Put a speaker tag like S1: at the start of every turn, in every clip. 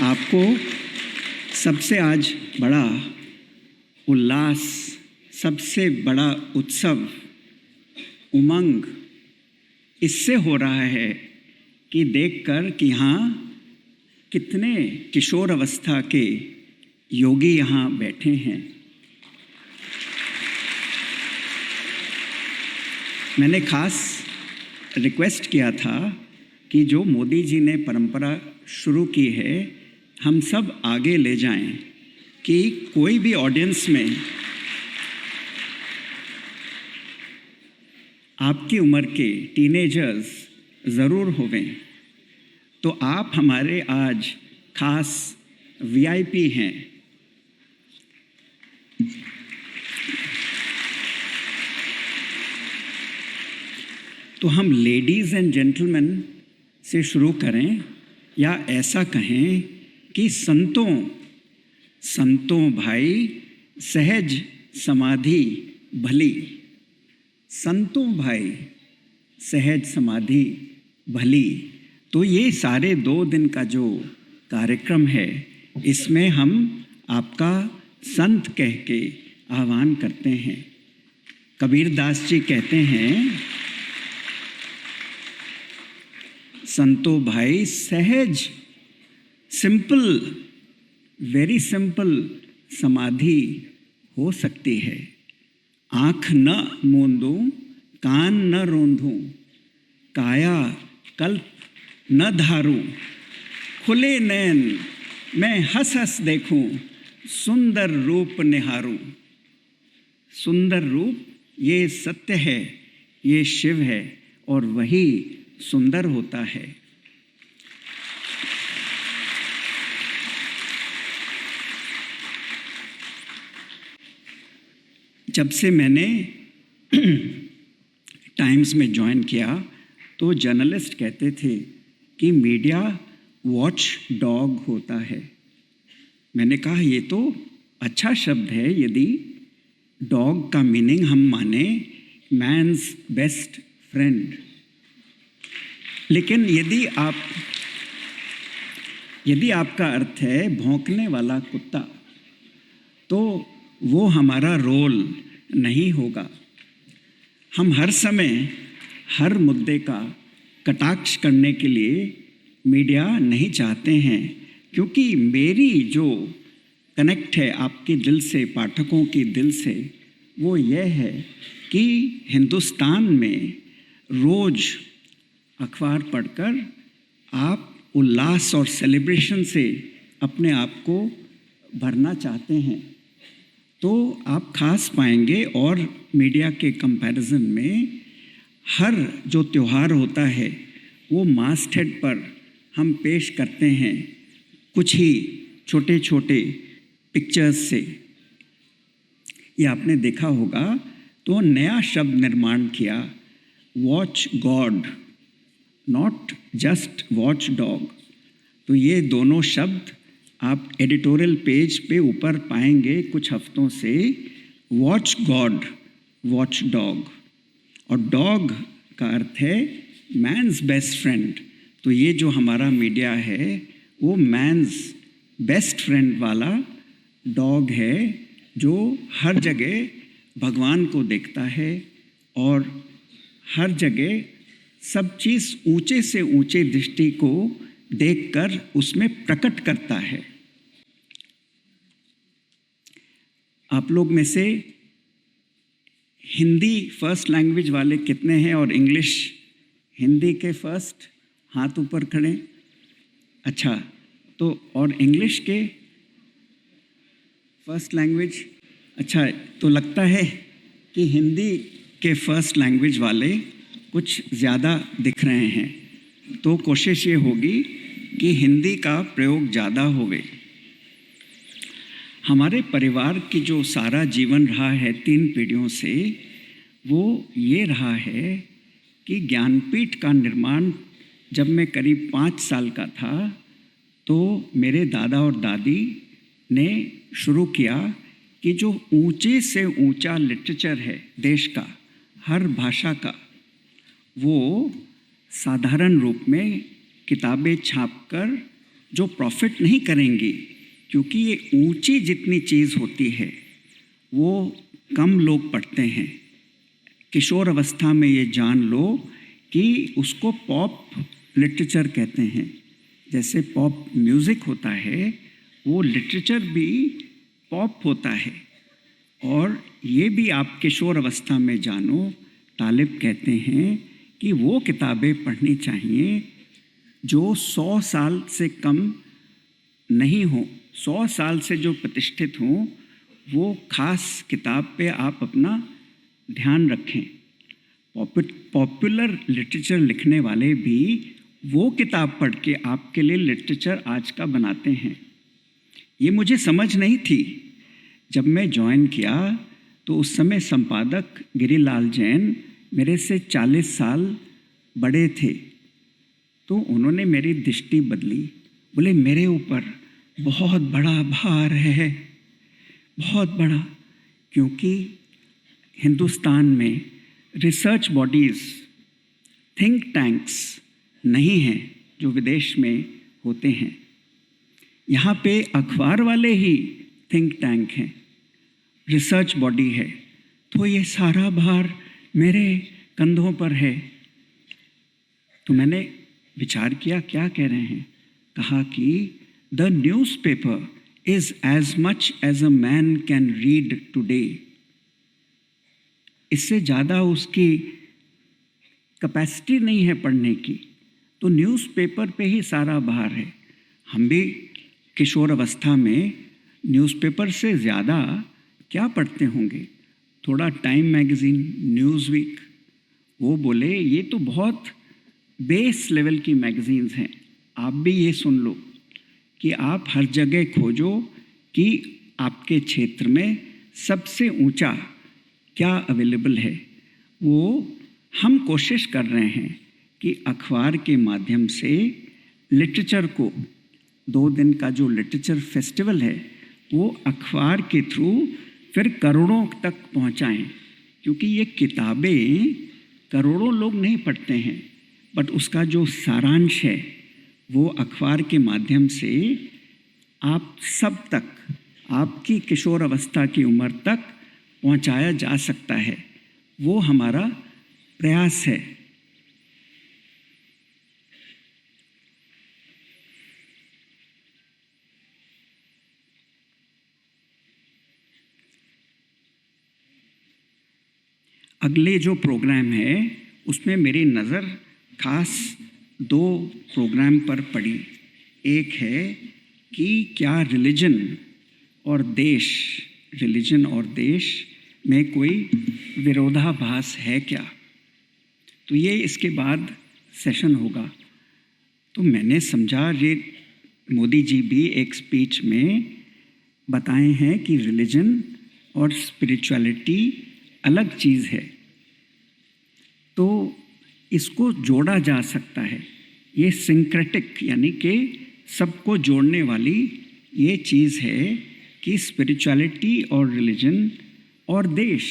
S1: आपको सबसे आज बड़ा उल्लास, सबसे बड़ा उत्सव, उमंग इससे हो रहा है कि देखकर कि हाँ कितने किशोर अवस्था के योगी यहाँ बैठे हैं। मैंने खास रिक्वेस्ट किया था कि जो मोदी जी ने परंपरा शुरू की है हम सब आगे ले जाएं, कि कोई भी ऑडियंस में आपकी उम्र के टीनेजर्स ज़रूर होवें। तो आप हमारे आज खास वीआईपी हैं। तो हम लेडीज़ एंड जेंटलमैन से शुरू करें, या ऐसा कहें कि संतों भाई सहज समाधि भली। संतों भाई सहज समाधि भली। तो ये सारे 2 दिन का जो कार्यक्रम है इसमें हम आपका संत कह के आह्वान करते हैं। कबीरदास जी कहते हैं, संतों भाई सहज, सिंपल, वेरी सिंपल समाधि हो सकती है। आँख न मूंदूं, कान न रोंधूं, काया कल्प न धारूं, खुले नैन मैं हंस हंस देखूं, सुंदर रूप निहारूं। सुंदर रूप ये सत्य है, ये शिव है और वही सुंदर होता है। जब से मैंने टाइम्स में ज्वाइन किया तो जर्नलिस्ट कहते थे कि मीडिया वॉच डॉग होता है। मैंने कहा ये तो अच्छा शब्द है, यदि डॉग का मीनिंग हम माने मैन्स बेस्ट फ्रेंड। लेकिन यदि आपका अर्थ है भौंकने वाला कुत्ता, तो वो हमारा रोल नहीं होगा। हम हर समय हर मुद्दे का कटाक्ष करने के लिए मीडिया नहीं चाहते हैं, क्योंकि मेरी जो कनेक्ट है आपके दिल से, पाठकों के दिल से, वो ये है कि हिंदुस्तान में रोज़ अखबार पढ़कर आप उल्लास और सेलिब्रेशन से अपने आप को भरना चाहते हैं। तो आप खास पाएंगे, और मीडिया के कंपैरिजन में हर जो त्यौहार होता है वो मास्टहेड पर हम पेश करते हैं कुछ ही छोटे छोटे पिक्चर्स से। ये आपने देखा होगा। तो नया शब्द निर्माण किया, watch God, not just watch dog. तो ये दोनों शब्द आप एडिटोरियल पेज पे ऊपर पाएंगे कुछ हफ्तों से, वॉच गॉड, वॉच डॉग। और डॉग का अर्थ है मैन्स बेस्ट फ्रेंड। तो ये जो हमारा मीडिया है वो मैन्स बेस्ट फ्रेंड वाला डॉग है, जो हर जगह भगवान को देखता है और हर जगह सब चीज़ ऊंचे से ऊंचे दृष्टि को देखकर उसमें प्रकट करता है। आप लोग में से हिंदी फर्स्ट लैंग्वेज वाले कितने हैं, और इंग्लिश? हिंदी के फर्स्ट हाथ ऊपर खड़े। अच्छा, तो और इंग्लिश के फर्स्ट लैंग्वेज? अच्छा, तो लगता है कि हिंदी के फर्स्ट लैंग्वेज वाले कुछ ज़्यादा दिख रहे हैं। तो कोशिश ये होगी कि हिंदी का प्रयोग ज़्यादा होवे। हमारे परिवार की जो सारा जीवन रहा है 3 पीढ़ियों से, वो ये रहा है कि ज्ञानपीठ का निर्माण जब मैं करीब 5 साल का था तो मेरे दादा और दादी ने शुरू किया कि जो ऊंचे से ऊंचा लिटरेचर है देश का, हर भाषा का, वो साधारण रूप में किताबें छापकर जो प्रॉफिट नहीं करेंगी, क्योंकि ये ऊंची जितनी चीज़ होती है वो कम लोग पढ़ते हैं। किशोर अवस्था में ये जान लो कि उसको पॉप लिटरेचर कहते हैं। जैसे पॉप म्यूज़िक होता है, वो लिटरेचर भी पॉप होता है। और ये भी आप किशोर अवस्था में जानो, तालिब कहते हैं कि वो किताबें पढ़नी चाहिए जो 100 साल से कम नहीं हो, 100 साल से जो प्रतिष्ठित हों, वो खास किताब पे आप अपना ध्यान रखें। पॉपुलर लिटरेचर लिखने वाले भी वो किताब पढ़ के आपके लिए लिटरेचर आज का बनाते हैं। ये मुझे समझ नहीं थी। जब मैं ज्वाइन किया तो उस समय संपादक गिरिलाल जैन मेरे से 40 साल बड़े थे। तो उन्होंने मेरी दृष्टि बदली। बोले मेरे ऊपर बहुत बड़ा भार है, बहुत बड़ा, क्योंकि हिंदुस्तान में रिसर्च बॉडीज़, थिंक टैंक्स नहीं हैं जो विदेश में होते हैं। यहाँ पे अखबार वाले ही थिंक टैंक हैं, रिसर्च बॉडी है। तो ये सारा भार मेरे कंधों पर है। तो मैंने विचार किया, क्या कह रहे हैं? कहा कि the newspaper is as much as a man can read today. इससे ज़्यादा उसकी कैपेसिटी नहीं है पढ़ने की। तो न्यूज़पेपर पे ही सारा भार है। हम भी किशोर अवस्था में न्यूज़पेपर से ज़्यादा क्या पढ़ते होंगे? थोड़ा टाइम मैगज़ीन, न्यूज़वीक। वो बोले ये तो बहुत बेस लेवल की मैगज़ीन्स हैं। आप भी ये सुन लो कि आप हर जगह खोजो कि आपके क्षेत्र में सबसे ऊंचा क्या अवेलेबल है। वो हम कोशिश कर रहे हैं कि अखबार के माध्यम से लिटरेचर को, 2 दिन का जो लिटरेचर फेस्टिवल है, वो अखबार के थ्रू फिर करोड़ों तक पहुंचाएं। क्योंकि ये किताबें करोड़ों लोग नहीं पढ़ते हैं, बट उसका जो सारांश है वो अखबार के माध्यम से आप सब तक, आपकी किशोर अवस्था की उम्र तक पहुंचाया जा सकता है। वो हमारा प्रयास है। अगले जो प्रोग्राम है उसमें मेरी नज़र खास 2 प्रोग्राम पर पड़ी। एक है कि क्या रिलीजन और देश में कोई विरोधाभास है क्या। तो ये इसके बाद सेशन होगा। तो मैंने समझा, ये मोदी जी भी एक स्पीच में बताए हैं कि रिलीजन और स्पिरिचुअलिटी अलग चीज़ है, तो इसको जोड़ा जा सकता है। ये सिंक्रेटिक यानी कि सबको जोड़ने वाली ये चीज़ है कि स्पिरिचुअलिटी और रिलीजन और देश,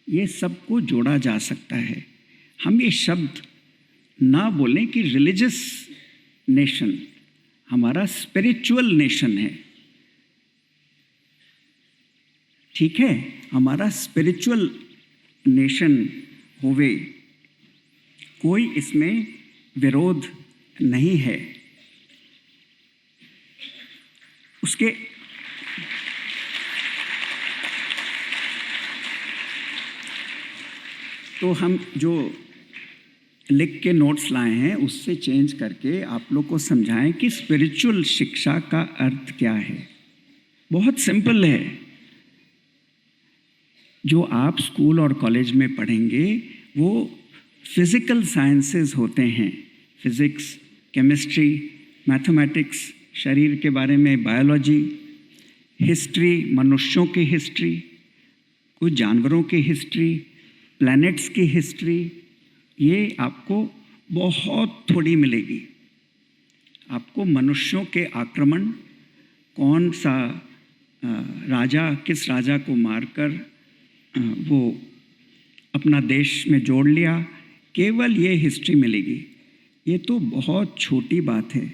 S1: ये सबको जोड़ा जा सकता है। हम ये शब्द ना बोलें कि रिलीजियस नेशन, हमारा स्पिरिचुअल नेशन है। ठीक है, हमारा स्पिरिचुअल नेशन होवे, कोई इसमें विरोध नहीं है। उसके तो हम जो लिख के नोट्स लाए हैं उससे चेंज करके आप लोग को समझाएं कि स्पिरिचुअल शिक्षा का अर्थ क्या है। बहुत सिंपल है। जो आप स्कूल और कॉलेज में पढ़ेंगे वो फिज़िकल साइंसेस होते हैं, फिज़िक्स, केमिस्ट्री, मैथमेटिक्स, शरीर के बारे में बायोलॉजी, हिस्ट्री, मनुष्यों की हिस्ट्री, कुछ जानवरों की हिस्ट्री, प्लैनेट्स की हिस्ट्री, ये आपको बहुत थोड़ी मिलेगी। आपको मनुष्यों के आक्रमण, कौन सा राजा किस राजा को मारकर वो अपना देश में जोड़ लिया, केवल ये हिस्ट्री मिलेगी। ये तो बहुत छोटी बात है।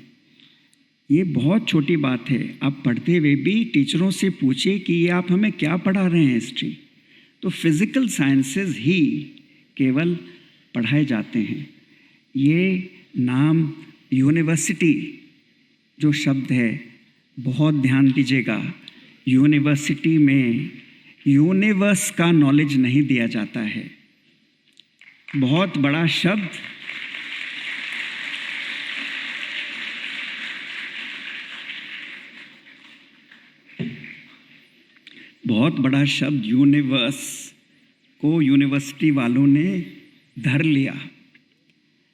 S1: ये बहुत छोटी बात है। आप पढ़ते हुए भी टीचरों से पूछिए कि ये आप हमें क्या पढ़ा रहे हैं हिस्ट्री। तो फिज़िकल साइंसेस ही केवल पढ़ाए जाते हैं। ये नाम यूनिवर्सिटी जो शब्द है, बहुत ध्यान दीजिएगा। यूनिवर्सिटी में यूनिवर्स का नॉलेज नहीं दिया जाता है। बहुत बड़ा शब्द, बहुत बड़ा शब्द यूनिवर्स को यूनिवर्सिटी वालों ने धर लिया।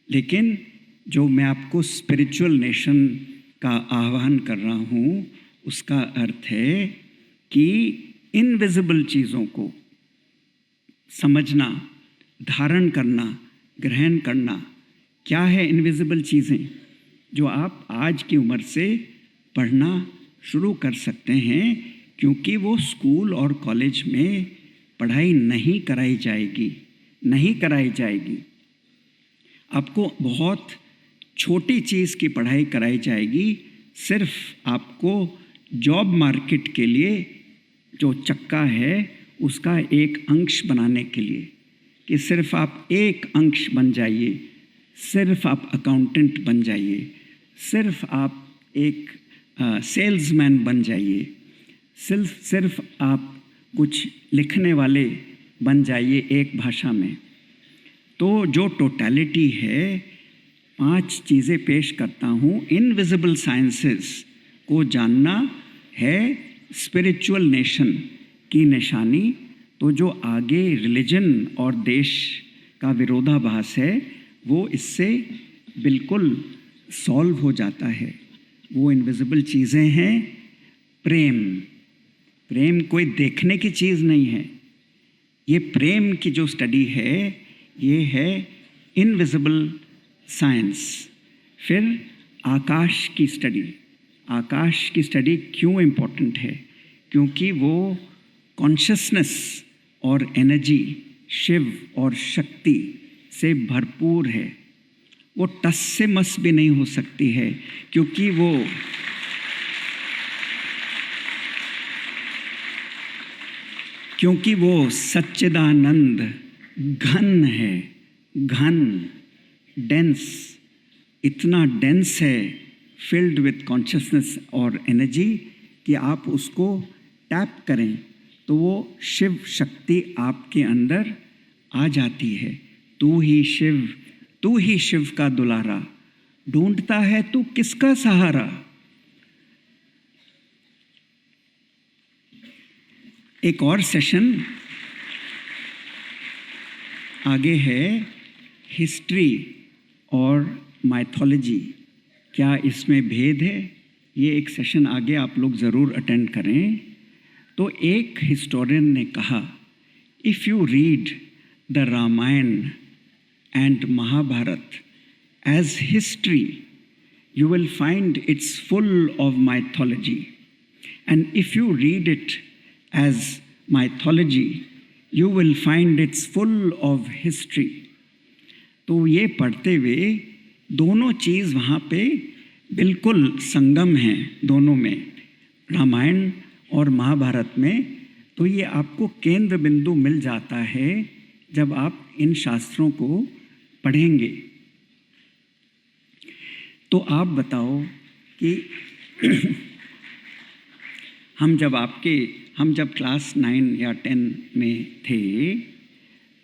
S1: लेकिन जो मैं आपको स्पिरिचुअल नेशन का आह्वान कर रहा हूँ, उसका अर्थ है कि इनविजिबल चीज़ों को समझना, धारण करना, ग्रहण करना। क्या है इनविजिबल चीज़ें? जो आप आज की उम्र से पढ़ना शुरू कर सकते हैं, क्योंकि वो स्कूल और कॉलेज में पढ़ाई नहीं कराई जाएगी। आपको बहुत छोटी चीज़ की पढ़ाई कराई जाएगी, सिर्फ आपको जॉब मार्केट के लिए जो चक्का है उसका एक अंश बनाने के लिए, कि सिर्फ आप एक अंश बन जाइए, सिर्फ आप अकाउंटेंट बन जाइए, सिर्फ आप एक सेल्समैन बन जाइए, सिर्फ आप कुछ लिखने वाले बन जाइए एक भाषा में। तो जो टोटलिटी है, 5 चीज़ें पेश करता हूँ। इनविजिबल साइंसेस को जानना है स्पिरिचुअल नेशन की निशानी। तो जो आगे रिलीजन और देश का विरोधाभास है, वो इससे बिल्कुल सॉल्व हो जाता है। वो इनविजिबल चीज़ें हैं। प्रेम कोई देखने की चीज़ नहीं है। ये प्रेम की जो स्टडी है, ये है इनविजिबल साइंस। फिर आकाश की स्टडी क्यों इम्पोर्टेंट है? क्योंकि वो कॉन्शसनेस और एनर्जी, शिव और शक्ति से भरपूर है। वो टस से मस भी नहीं हो सकती है, क्योंकि वो सच्चिदानंद घन है। घन, डेंस, इतना डेंस है, फिल्ड विथ कॉन्शसनेस और एनर्जी, कि आप उसको टैप करें तो वो शिव शक्ति आपके अंदर आ जाती है। तू ही शिव का दुलारा, ढूंढता है तू किसका सहारा। एक और सेशन आगे है, हिस्ट्री और माइथोलॉजी, क्या इसमें भेद है? ये एक सेशन आगे आप लोग ज़रूर अटेंड करें। तो एक हिस्टोरियन ने कहा, if you read the Ramayana and Mahabharata as history, you will find it's full of mythology. And if you read it as mythology, you will find it's full of history. तो ये पढ़ते हुए दोनों चीज़ वहाँ पे बिल्कुल संगम हैं, दोनों में, रामायण और महाभारत में। तो ये आपको केंद्र बिंदु मिल जाता है जब आप इन शास्त्रों को पढ़ेंगे। तो आप बताओ कि हम जब क्लास 9 या 10 में थे,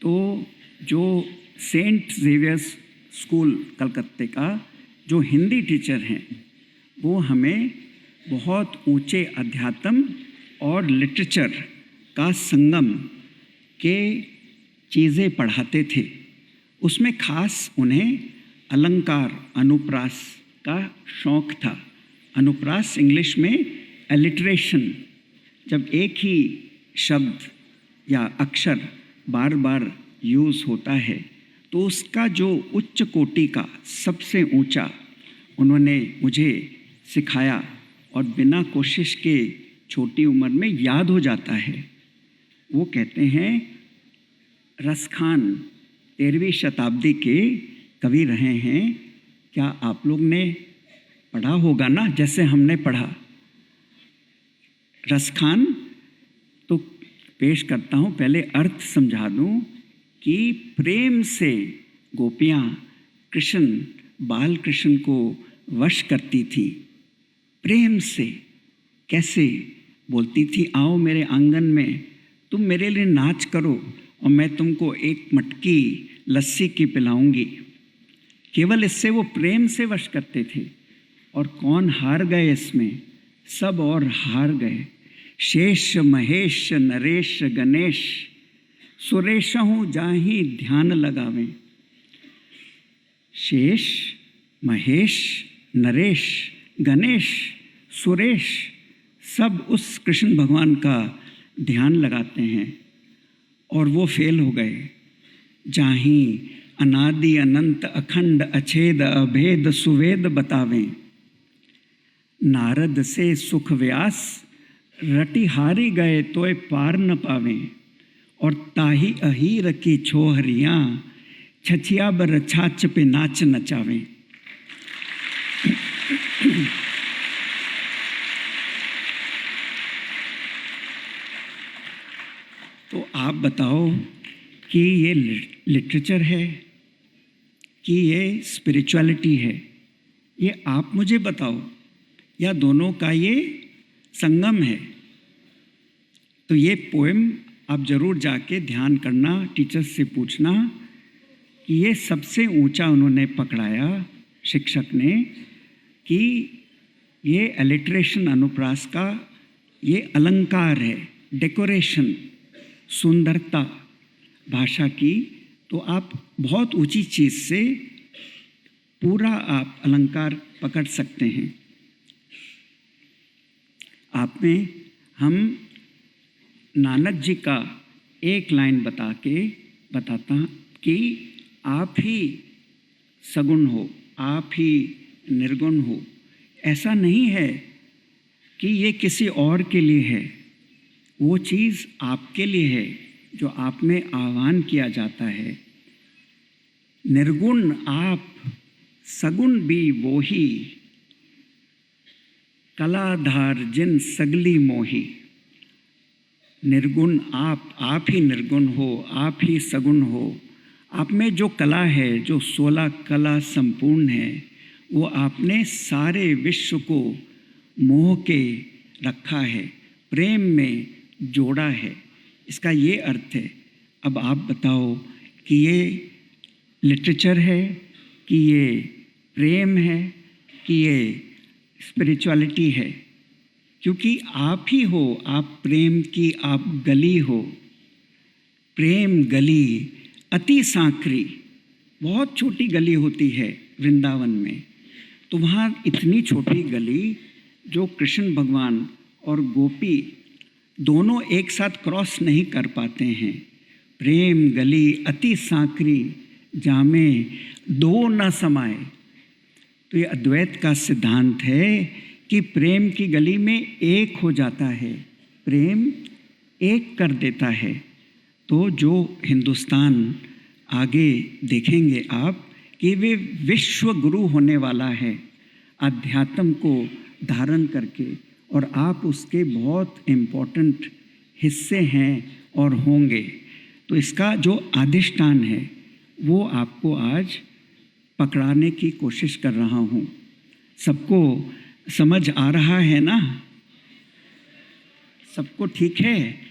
S1: तो जो सेंट ज़ेवियर्स स्कूल कलकत्ते का जो हिंदी टीचर हैं, वो हमें बहुत ऊंचे अध्यात्म और लिटरेचर का संगम के चीज़ें पढ़ाते थे। उसमें खास उन्हें अलंकार, अनुप्रास का शौक़ था। अनुप्रास इंग्लिश में एलिट्रेशन, जब एक ही शब्द या अक्षर बार बार यूज़ होता है, तो उसका जो उच्च कोटि का सबसे ऊंचा उन्होंने मुझे सिखाया, और बिना कोशिश के छोटी उम्र में याद हो जाता है। वो कहते हैं, रसखान 13वीं शताब्दी के कवि रहे हैं। क्या आप लोग ने पढ़ा होगा ना, जैसे हमने पढ़ा। रसखान तो पेश करता हूँ, पहले अर्थ समझा दूँ कि प्रेम से गोपियाँ कृष्ण, बाल कृष्ण को वश करती थी। प्रेम से कैसे बोलती थी, आओ मेरे आंगन में, तुम मेरे लिए नाच करो और मैं तुमको एक मटकी लस्सी की पिलाऊंगी। केवल इससे वो प्रेम से वश करते थे। और कौन हार गए इसमें? सब और हार गए। शेष महेश नरेश गणेश, सुरेशहु जाहि ध्यान लगावें। शेष महेश नरेश गणेश सुरेश सब उस कृष्ण भगवान का ध्यान लगाते हैं और वो फेल हो गए। जाहि अनादि अनंत अखंड अछेद अभेद सुवेद बतावें। नारद से सुख व्यास रटी हारी गए तोय पार न पावें। और ताही अहीर की छोहरियाँ छछिया बर छाछ पे नाच नचावें। तो आप बताओ कि ये लिटरेचर है कि ये स्पिरिचुअलिटी है? ये आप मुझे बताओ, या दोनों का ये संगम है? तो ये पोएम आप ज़रूर जाके ध्यान करना, टीचर्स से पूछना कि ये सबसे ऊंचा उन्होंने पकड़ाया शिक्षक ने, कि ये एलिट्रेशन अनुप्रास का ये अलंकार है, डेकोरेशन, सुंदरता भाषा की। तो आप बहुत ऊंची चीज़ से पूरा आप अलंकार पकड़ सकते हैं। आप में हम नानक जी का एक लाइन बताता कि आप ही सगुण हो, आप ही निर्गुण हो। ऐसा नहीं है कि ये किसी और के लिए है, वो चीज़ आपके लिए है जो आप में आह्वान किया जाता है। निर्गुण आप, सगुण भी वो ही, कलाधार जिन सगली मोही। निर्गुण आप ही निर्गुण हो, आप ही सगुण हो। आप में जो कला है, जो 16 कला संपूर्ण है, वो आपने सारे विश्व को मोह के रखा है, प्रेम में जोड़ा है। इसका ये अर्थ है। अब आप बताओ कि ये लिटरेचर है, कि ये प्रेम है, कि ये स्पिरिचुअलिटी है? क्योंकि आप ही हो, आप प्रेम की आप गली हो। प्रेम गली अति सांकरी, बहुत छोटी गली होती है वृंदावन में। तो वहाँ इतनी छोटी गली जो कृष्ण भगवान और गोपी दोनों एक साथ क्रॉस नहीं कर पाते हैं। प्रेम गली अति सांकरी, जामे दो न समाए। तो ये अद्वैत का सिद्धांत है कि प्रेम की गली में एक हो जाता है, प्रेम एक कर देता है। तो जो हिंदुस्तान आगे देखेंगे आप कि वे विश्व गुरु होने वाला है अध्यात्म को धारण करके, और आप उसके बहुत इम्पोर्टेंट हिस्से हैं और होंगे। तो इसका जो अधिष्ठान है वो आपको आज पकड़ाने की कोशिश कर रहा हूँ। सबको समझ आ रहा है ना? सबको ठीक है?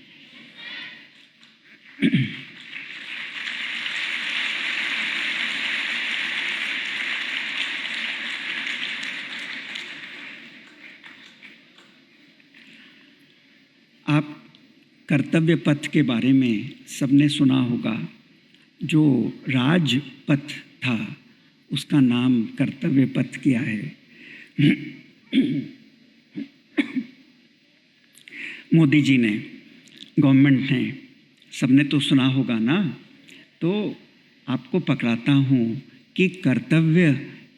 S1: आप कर्तव्य पथ के बारे में सबने सुना होगा। जो राजपथ था उसका नाम कर्तव्य पथ किया है। मोदी जी ने, गवर्नमेंट ने, सबने तो सुना होगा ना। तो आपको पकड़ाता हूँ कि कर्तव्य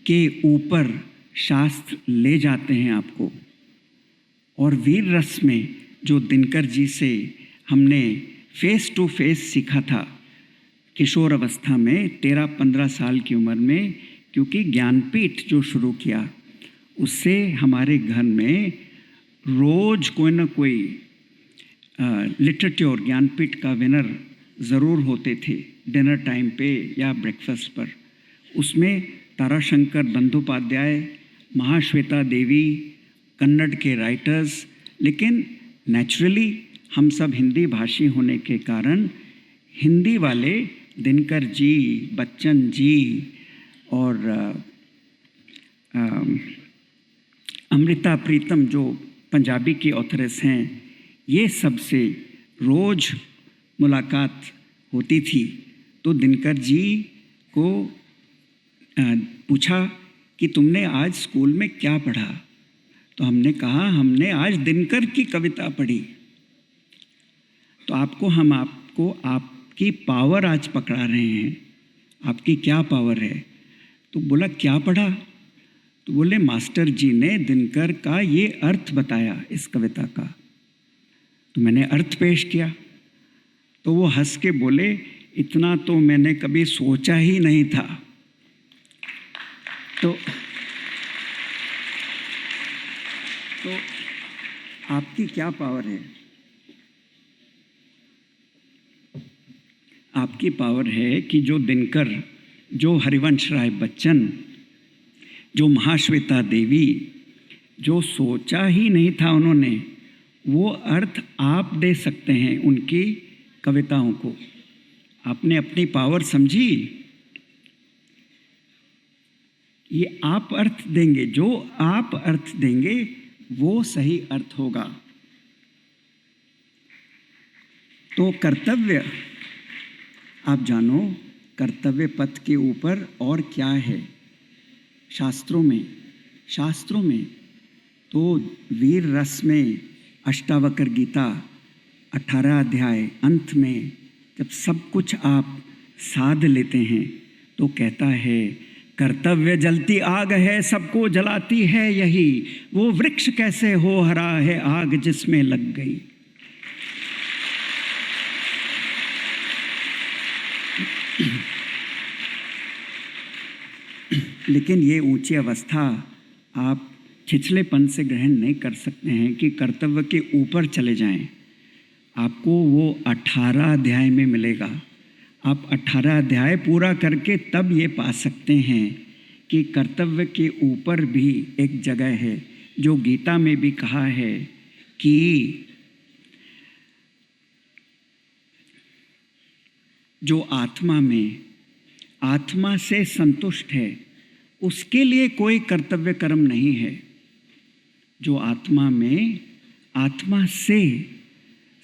S1: के ऊपर शास्त्र ले जाते हैं आपको। और वीर रस में जो दिनकर जी से हमने फेस टू फेस सीखा था किशोर अवस्था में, 13-15 साल की उम्र में, क्योंकि ज्ञानपीठ जो शुरू किया उससे हमारे घर में रोज कोई ना कोई लिटरेचर ज्ञानपीठ का विनर ज़रूर होते थे, डिनर टाइम पे या ब्रेकफास्ट पर। उसमें ताराशंकर बंदोपाध्याय, महाश्वेता देवी, कन्नड़ के राइटर्स, लेकिन नेचुरली हम सब हिंदी भाषी होने के कारण हिंदी वाले दिनकर जी, बच्चन जी और अमृता प्रीतम जो पंजाबी की ऑथरेस हैं, ये सब से रोज़ मुलाकात होती थी। तो दिनकर जी को पूछा कि तुमने आज स्कूल में क्या पढ़ा? तो हमने कहा हमने आज दिनकर की कविता पढ़ी। तो हम आपको आपकी पावर आज पकड़ा रहे हैं, आपकी क्या पावर है? तो बोला क्या पढ़ा? तो बोले मास्टर जी ने दिनकर का ये अर्थ बताया इस कविता का। तो मैंने अर्थ पेश किया तो वो हंस के बोले इतना तो मैंने कभी सोचा ही नहीं था। तो आपकी क्या पावर है? आपकी पावर है कि जो दिनकर, जो हरिवंश राय बच्चन, जो महाश्वेता देवी, जो सोचा ही नहीं था उन्होंने, वो अर्थ आप दे सकते हैं उनकी कविताओं को। आपने अपनी पावर समझी? ये आप अर्थ देंगे, जो आप अर्थ देंगे वो सही अर्थ होगा। तो कर्तव्य, आप जानो कर्तव्य पथ के ऊपर और क्या है शास्त्रों में। तो वीर रस में अष्टावक्र गीता 18 अध्याय अंत में जब सब कुछ आप साध लेते हैं तो कहता है कर्तव्य जलती आग है, सबको जलाती है यही, वो वृक्ष कैसे हो हरा है आग जिसमें लग गई। लेकिन ये ऊंची अवस्था आप छिछलेपन से ग्रहण नहीं कर सकते हैं कि कर्तव्य के ऊपर चले जाएं। आपको वो 18 अध्याय में मिलेगा। आप 18 अध्याय पूरा करके तब ये पा सकते हैं कि कर्तव्य के ऊपर भी एक जगह है, जो गीता में भी कहा है कि जो आत्मा से संतुष्ट है उसके लिए कोई कर्तव्य कर्म नहीं है। जो आत्मा से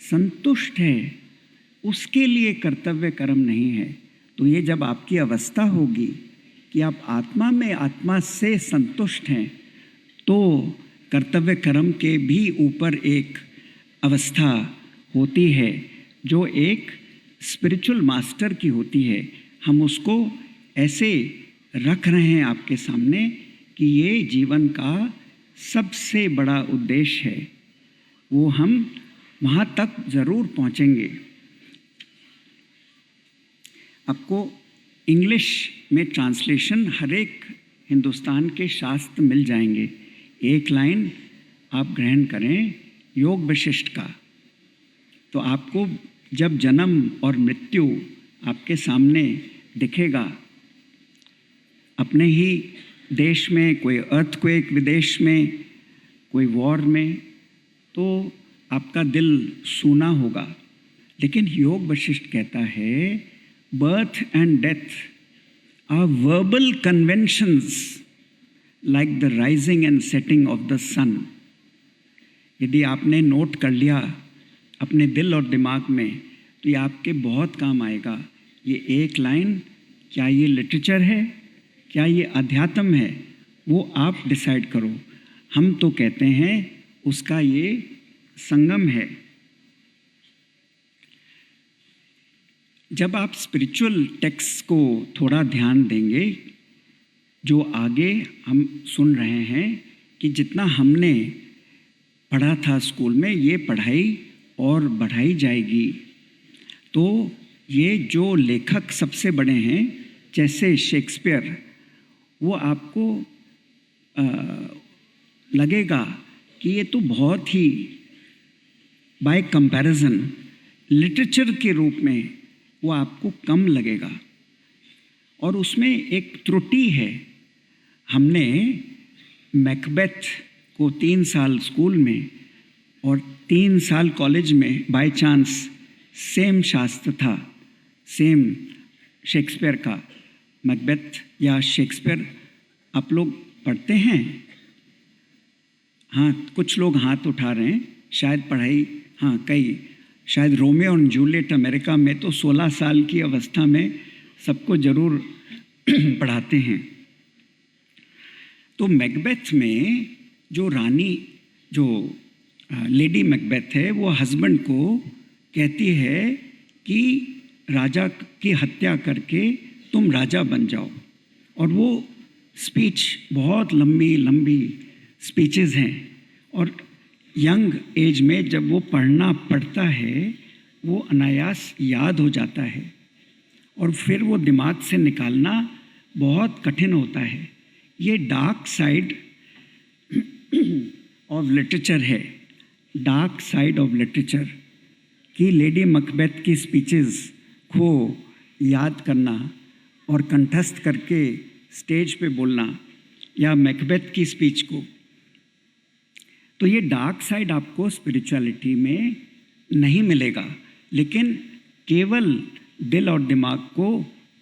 S1: संतुष्ट है उसके लिए कर्तव्य कर्म नहीं है। तो ये जब आपकी अवस्था होगी कि आप आत्मा से संतुष्ट हैं, तो कर्तव्य कर्म के भी ऊपर एक अवस्था होती है जो एक स्पिरिचुअल मास्टर की होती है। हम उसको ऐसे रख रहे हैं आपके सामने कि ये जीवन का सबसे बड़ा उद्देश्य है। वो हम वहाँ तक ज़रूर पहुँचेंगे। आपको इंग्लिश में ट्रांसलेशन हर एक हिंदुस्तान के शास्त्र मिल जाएंगे। एक लाइन आप ग्रहण करें योग वशिष्ठ का, तो आपको जब जन्म और मृत्यु आपके सामने दिखेगा, अपने ही देश में कोई अर्थक्वेक, विदेश में कोई वॉर में, तो आपका दिल सूना होगा। लेकिन योग वशिष्ठ कहता है birth and death are verbal conventions like the rising and setting of the sun. यदि आपने नोट कर लिया अपने दिल और दिमाग में, तो ये आपके बहुत काम आएगा। ये एक लाइन, क्या ये लिटरेचर है, क्या ये अध्यात्म है, वो आप डिसाइड करो। हम तो कहते हैं उसका ये संगम है। जब आप स्पिरिचुअल टेक्स्ट को थोड़ा ध्यान देंगे, जो आगे हम सुन रहे हैं कि जितना हमने पढ़ा था स्कूल में, ये पढ़ाई और बढ़ाई जाएगी। तो ये जो लेखक सबसे बड़े हैं जैसे शेक्सपियर, वो आपको लगेगा कि ये तो बहुत ही बाय कंपैरिजन लिटरेचर के रूप में वो आपको कम लगेगा। और उसमें एक त्रुटि है। हमने मैकबेथ को 3 साल स्कूल में और 3 साल कॉलेज में बाय चांस सेम शास्त्र था, सेम शेक्सपियर का। मैकबेथ या शेक्सपियर आप लोग पढ़ते हैं? हाँ, कुछ लोग हाथ उठा रहे हैं, शायद पढ़ाई, हाँ कई, शायद रोमियो और जूलियट अमेरिका में तो 16 साल की अवस्था में सबको ज़रूर पढ़ाते हैं। तो मैकबेथ में जो रानी, जो लेडी मैकबेथ है, वो हस्बैंड को कहती है कि राजा की हत्या करके तुम राजा बन जाओ। और वो स्पीच बहुत लंबी लंबी स्पीचेस हैं, और यंग एज में जब वो पढ़ता है वो अनायास याद हो जाता है, और फिर वो दिमाग से निकालना बहुत कठिन होता है। ये डार्क साइड ऑफ लिटरेचर है, डार्क साइड ऑफ लिटरेचर कि लेडी मैकबेथ की स्पीचेस को याद करना और कंठस्थ करके स्टेज पे बोलना, या मैकबेथ की स्पीच को। तो ये डार्क साइड आपको स्पिरिचुअलिटी में नहीं मिलेगा, लेकिन केवल दिल और दिमाग को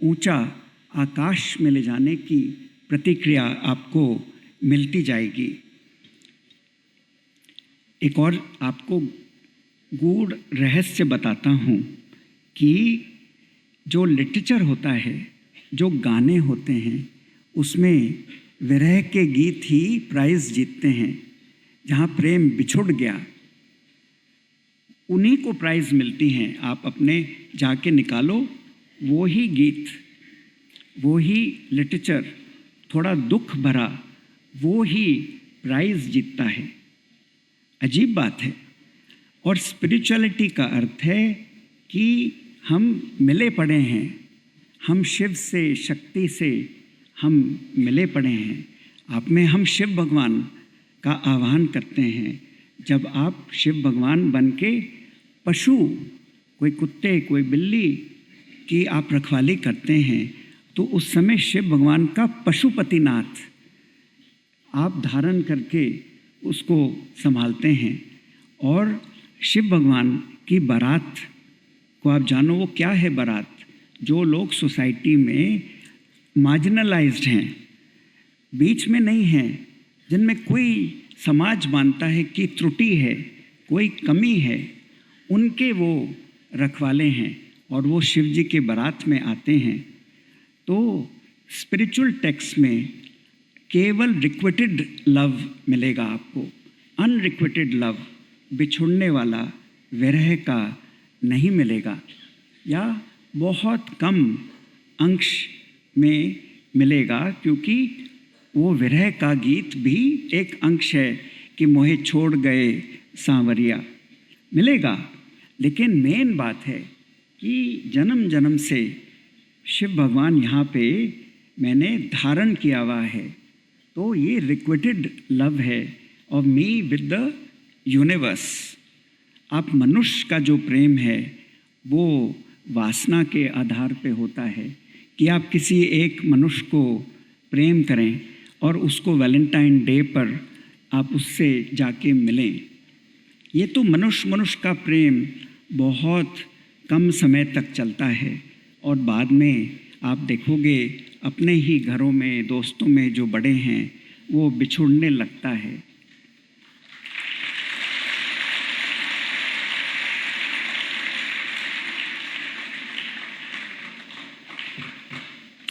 S1: ऊंचा आकाश में ले जाने की प्रतिक्रिया आपको मिलती जाएगी। एक और आपको गूढ़ रहस्य बताता हूँ कि जो लिटरेचर होता है, जो गाने होते हैं, उसमें विरह के गीत ही प्राइज़ जीतते हैं। जहाँ प्रेम बिछुड़ गया उन्हीं को प्राइज़ मिलती हैं। आप अपने जाके निकालो, वो ही गीत, वो ही लिटरेचर, थोड़ा दुख भरा, वो ही प्राइज़ जीतता है। अजीब बात है। और स्पिरिचुअलिटी का अर्थ है कि हम मिले पड़े हैं, हम शिव से, शक्ति से हम मिले पड़े हैं। आप में हम शिव भगवान का आह्वान करते हैं। जब आप शिव भगवान बन के पशु, कोई कुत्ते, कोई बिल्ली की आप रखवाली करते हैं, तो उस समय शिव भगवान का पशुपतिनाथ आप धारण करके उसको संभालते हैं। और शिव भगवान की बारात को आप जानो, वो क्या है बारात? जो लोग सोसाइटी में मार्जिनलाइज्ड हैं, बीच में नहीं हैं, जिनमें कोई समाज मानता है कि त्रुटि है, कोई कमी है, उनके वो रखवाले हैं, और वो शिव जी के बारात में आते हैं। तो स्पिरिचुअल टेक्स्ट में केवल रिक्विटेड लव मिलेगा आपको, अनरिक्विटेड लव, बिछुड़ने वाला विरह का नहीं मिलेगा, या बहुत कम अंश में मिलेगा, क्योंकि वो विरह का गीत भी एक अंश है कि मोहे छोड़ गए सांवरिया, मिलेगा। लेकिन मेन बात है कि जन्म जन्म से शिव भगवान यहाँ पे मैंने धारण किया हुआ है। तो ये रिक्विटेड लव है of me with the universe. आप मनुष्य का जो प्रेम है वो वासना के आधार पे होता है कि आप किसी एक मनुष्य को प्रेम करें और उसको वैलेंटाइन डे पर आप उससे जाके मिलें। ये तो मनुष्य का प्रेम बहुत कम समय तक चलता है, और बाद में आप देखोगे अपने ही घरों में, दोस्तों में जो बड़े हैं, वो बिछुड़ने लगता है।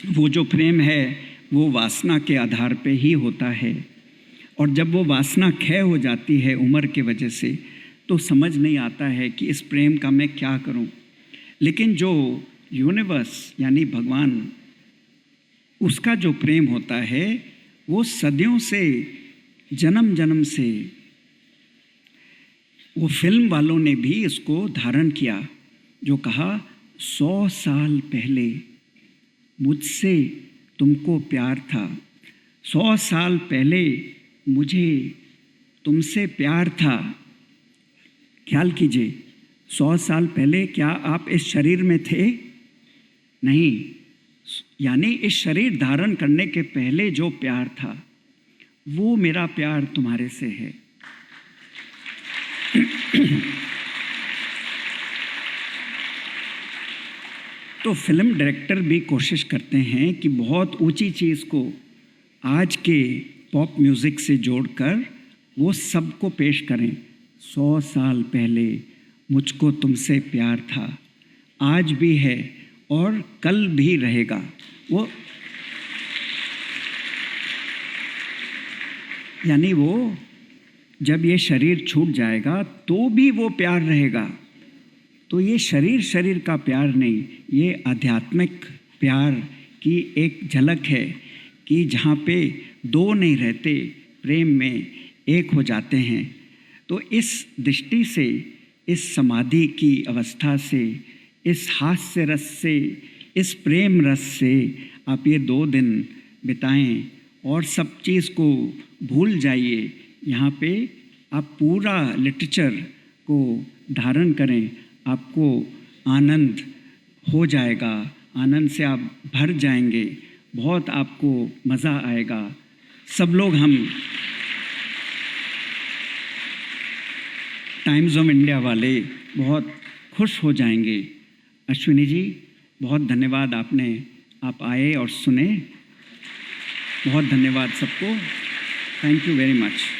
S1: वो जो प्रेम है वो वासना के आधार पे ही होता है, और जब वो वासना क्षय हो जाती है उम्र के वजह से, तो समझ नहीं आता है कि इस प्रेम का मैं क्या करूं। लेकिन जो यूनिवर्स यानी भगवान, उसका जो प्रेम होता है वो सदियों से, जन्म जन्म से, वो फिल्म वालों ने भी इसको धारण किया, जो कहा 100 साल पहले मुझसे तुमको प्यार था, 100 साल पहले मुझे तुमसे प्यार था। ख्याल कीजिए, 100 साल पहले क्या आप इस शरीर में थे? नहीं। यानी इस शरीर धारण करने के पहले जो प्यार था, वो मेरा प्यार तुम्हारे से है। तो फिल्म डायरेक्टर भी कोशिश करते हैं कि बहुत ऊंची चीज़ को आज के पॉप म्यूज़िक से जोड़कर वो सबको पेश करें। 100 साल पहले मुझको तुमसे प्यार था, आज भी है और कल भी रहेगा। वो यानी वो जब ये शरीर छूट जाएगा तो भी वो प्यार रहेगा। तो ये शरीर का प्यार नहीं, ये आध्यात्मिक प्यार की एक झलक है कि जहाँ पे दो नहीं रहते, प्रेम में एक हो जाते हैं। तो इस दृष्टि से, इस समाधि की अवस्था से, इस हास्य रस से, इस प्रेम रस से आप ये 2 दिन बिताएं और सब चीज़ को भूल जाइए। यहाँ पे आप पूरा लिटरेचर को धारण करें, आपको आनंद हो जाएगा, आनंद से आप भर जाएंगे, बहुत आपको मज़ा आएगा। सब लोग हम टाइम्स ऑफ इंडिया वाले बहुत खुश हो जाएंगे। अश्विनी जी, बहुत धन्यवाद, आप आए और सुने। बहुत धन्यवाद सबको। Thank you very much.